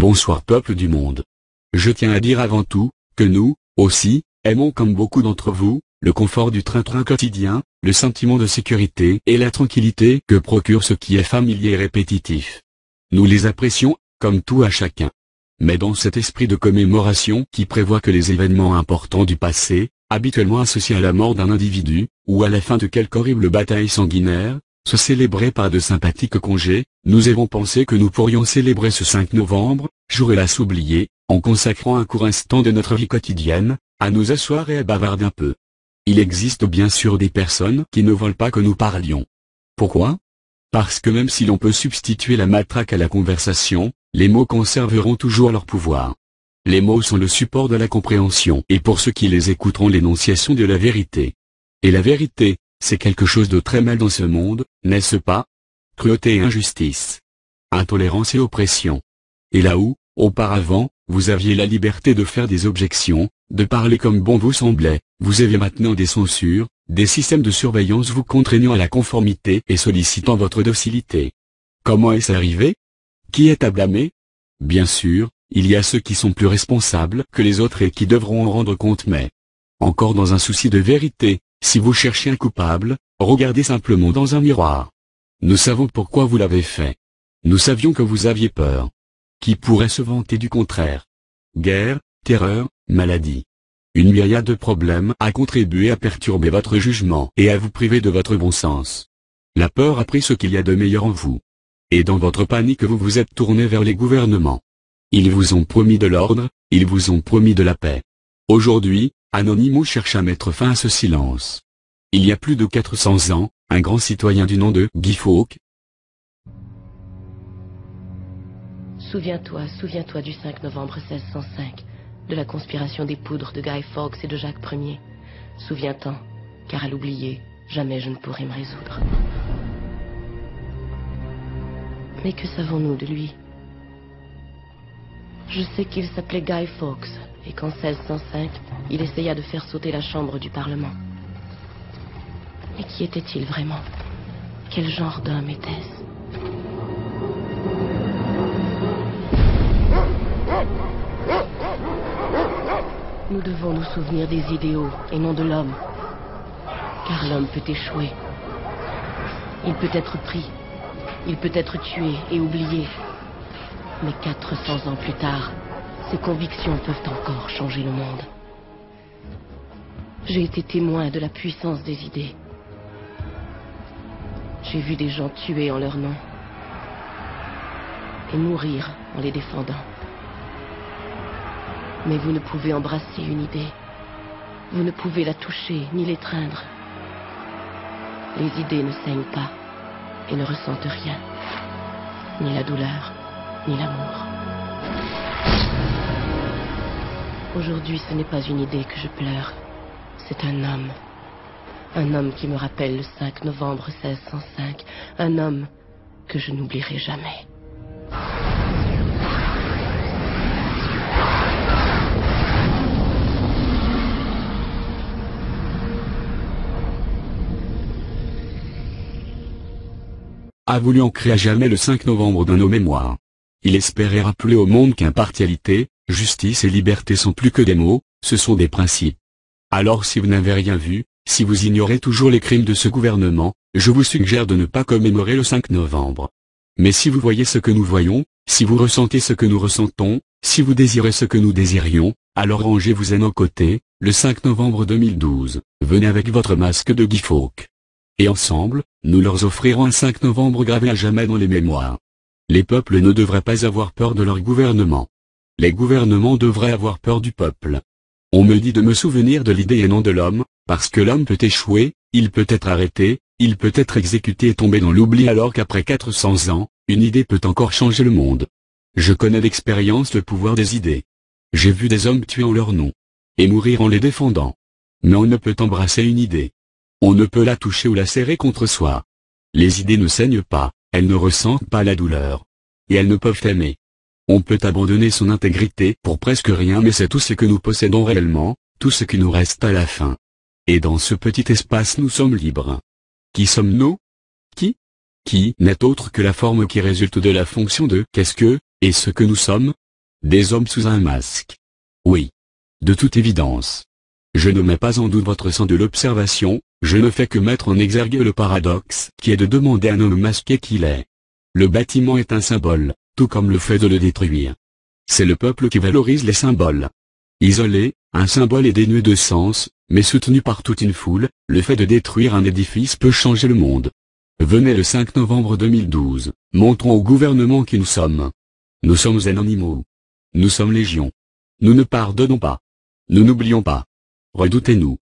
Bonsoir peuple du monde. Je tiens à dire avant tout, que nous, aussi, aimons comme beaucoup d'entre vous, le confort du train-train quotidien, le sentiment de sécurité et la tranquillité que procure ce qui est familier et répétitif. Nous les apprécions, comme tout à chacun. Mais dans cet esprit de commémoration qui prévoit que les événements importants du passé, habituellement associés à la mort d'un individu, ou à la fin de quelque horrible bataille sanguinaire, se célébrer par de sympathiques congés, nous avons pensé que nous pourrions célébrer ce 5 novembre, jour hélas oublié, en consacrant un court instant de notre vie quotidienne, à nous asseoir et à bavarder un peu. Il existe bien sûr des personnes qui ne veulent pas que nous parlions. Pourquoi? Parce que même si l'on peut substituer la matraque à la conversation, les mots conserveront toujours leur pouvoir. Les mots sont le support de la compréhension et pour ceux qui les écouteront l'énonciation de la vérité. Et la vérité, c'est quelque chose de très mal dans ce monde, n'est-ce pas? Cruauté et injustice. Intolérance et oppression. Et là où, auparavant, vous aviez la liberté de faire des objections, de parler comme bon vous semblait, vous avez maintenant des censures, des systèmes de surveillance vous contraignant à la conformité et sollicitant votre docilité. Comment est-ce arrivé? Qui est à blâmer? Bien sûr, il y a ceux qui sont plus responsables que les autres et qui devront en rendre compte mais, encore dans un souci de vérité, si vous cherchez un coupable, regardez simplement dans un miroir. Nous savons pourquoi vous l'avez fait. Nous savions que vous aviez peur. Qui pourrait se vanter du contraire? Guerre, terreur, maladie. Une myriade de problèmes a contribué à perturber votre jugement et à vous priver de votre bon sens. La peur a pris ce qu'il y a de meilleur en vous. Et dans votre panique vous vous êtes tourné vers les gouvernements. Ils vous ont promis de l'ordre, ils vous ont promis de la paix. Aujourd'hui, Anonymous cherche à mettre fin à ce silence. Il y a plus de 400 ans, un grand citoyen du nom de Guy Fawkes. Souviens-toi du 5 novembre 1605, de la conspiration des poudres de Guy Fawkes et de Jacques Ier. Souviens-t'en, car à l'oublier, jamais je ne pourrai me résoudre. Mais que savons-nous de lui? Je sais qu'il s'appelait Guy Fawkes, et qu'en 1605, il essaya de faire sauter la chambre du Parlement. Mais qui était-il vraiment? Quel genre d'homme était-ce? Nous devons nous souvenir des idéaux et non de l'homme. Car l'homme peut échouer. Il peut être pris. Il peut être tué et oublié. Mais 400 ans plus tard, ses convictions peuvent encore changer le monde. J'ai été témoin de la puissance des idées. J'ai vu des gens tués en leur nom et mourir en les défendant. Mais vous ne pouvez embrasser une idée. Vous ne pouvez la toucher ni l'étreindre. Les idées ne saignent pas et ne ressentent rien. Ni la douleur, ni l'amour. Aujourd'hui, ce n'est pas une idée que je pleure. C'est un homme. Un homme qui me rappelle le 5 novembre 1605. Un homme que je n'oublierai jamais. A voulu ancrer à jamais le 5 novembre dans nos mémoires. Il espérait rappeler au monde qu'impartialité, justice et liberté sont plus que des mots, ce sont des principes. Alors si vous n'avez rien vu, si vous ignorez toujours les crimes de ce gouvernement, je vous suggère de ne pas commémorer le 5 novembre. Mais si vous voyez ce que nous voyons, si vous ressentez ce que nous ressentons, si vous désirez ce que nous désirions, alors rangez-vous à nos côtés, le 5 novembre 2012, venez avec votre masque de Guy Fawkes. Et ensemble, nous leur offrirons un 5 novembre gravé à jamais dans les mémoires. Les peuples ne devraient pas avoir peur de leur gouvernement. Les gouvernements devraient avoir peur du peuple. On me dit de me souvenir de l'idée et non de l'homme, parce que l'homme peut échouer, il peut être arrêté, il peut être exécuté et tomber dans l'oubli alors qu'après 400 ans, une idée peut encore changer le monde. Je connais d'expérience le pouvoir des idées. J'ai vu des hommes tués en leur nom. Et mourir en les défendant. Mais on ne peut embrasser une idée. On ne peut la toucher ou la serrer contre soi. Les idées ne saignent pas, elles ne ressentent pas la douleur. Et elles ne peuvent aimer. On peut abandonner son intégrité pour presque rien mais c'est tout ce que nous possédons réellement, tout ce qui nous reste à la fin. Et dans ce petit espace nous sommes libres. Qui sommes-nous? Qui n'est autre que la forme qui résulte de la fonction de « qu'est-ce que » et ce que nous sommes? Des hommes sous un masque. Oui. De toute évidence. Je ne mets pas en doute votre sens de l'observation, je ne fais que mettre en exergue le paradoxe qui est de demander à un homme masqué qui l'est. Le bâtiment est un symbole, tout comme le fait de le détruire. C'est le peuple qui valorise les symboles. Isolé, un symbole est dénué de sens, mais soutenu par toute une foule, le fait de détruire un édifice peut changer le monde. Venez le 5 novembre 2012, montrons au gouvernement qui nous sommes. Nous sommes animaux. Nous sommes légion. Nous ne pardonnons pas. Nous n'oublions pas. Redoutez-nous.